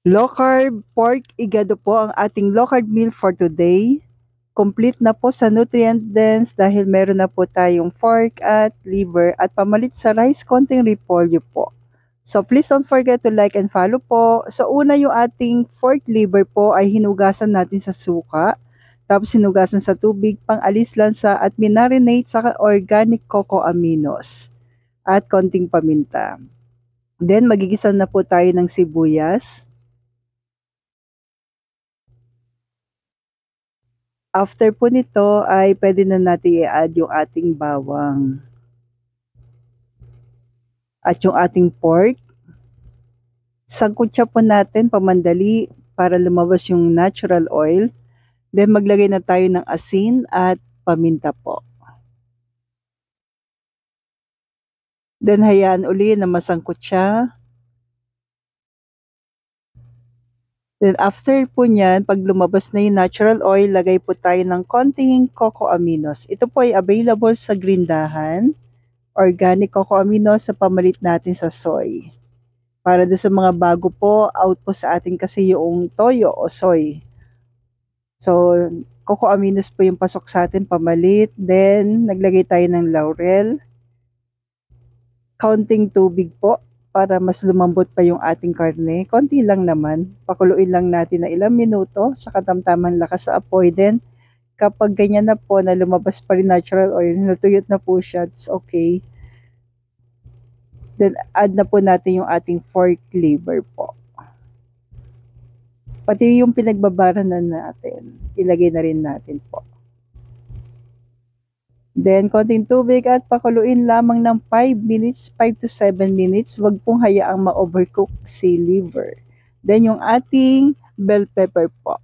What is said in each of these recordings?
Low carb pork igado po ang ating low carb meal for today. Complete na po sa nutrient dense dahil meron na po tayong pork at liver at pamalit sa rice konting repolyo po. So please don't forget to like and follow po. So una yung ating pork liver po ay hinugasan natin sa suka. Tapos hinugasan sa tubig, pang-alis lansa at minarinate sa organic cocoa aminos at konting paminta. Then magigisa na po tayo ng sibuyas. After po nito ay pwede na natin i-add yung ating bawang at yung ating pork. Sangkutsa po natin pamandali para lumabas yung natural oil. Then maglagay na tayo ng asin at paminta po. Then hayaan uli na masangkot siya. Then after po niyan, pag lumabas na yung natural oil, lagay po tayo ng konting cocoa aminos. Ito po ay available sa Grindahan. Organic cocoa aminos sa pamalit natin sa soy. Para doon sa mga bago po, out po sa atin kasi yung toyo o soy. So, cocoa aminos po yung pasok sa atin pamalit. Then, naglagay tayo ng laurel. Counting tubig po para mas lumambot pa yung ating karne. Konti lang naman. Pakuluin lang natin na ilang minuto sa katamtamang lakas sa apoy. Then, kapag ganyan na po na lumabas pa rin natural oil, natuyot na po siya, it's okay. Then, add na po natin yung ating pork liver po. Pati yung pinagbabaranan natin, ilagay na rin natin po. Then, konting tubig at pakuluin lamang ng 5 minutes, 5 to 7 minutes. Huwag pong hayaang ma-overcook si liver. Then, yung ating bell pepper po.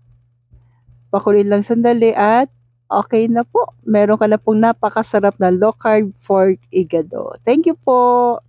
Pakuluin lang sandali at okay na po. Meron ka na pong napakasarap na low carb pork igado. Thank you po!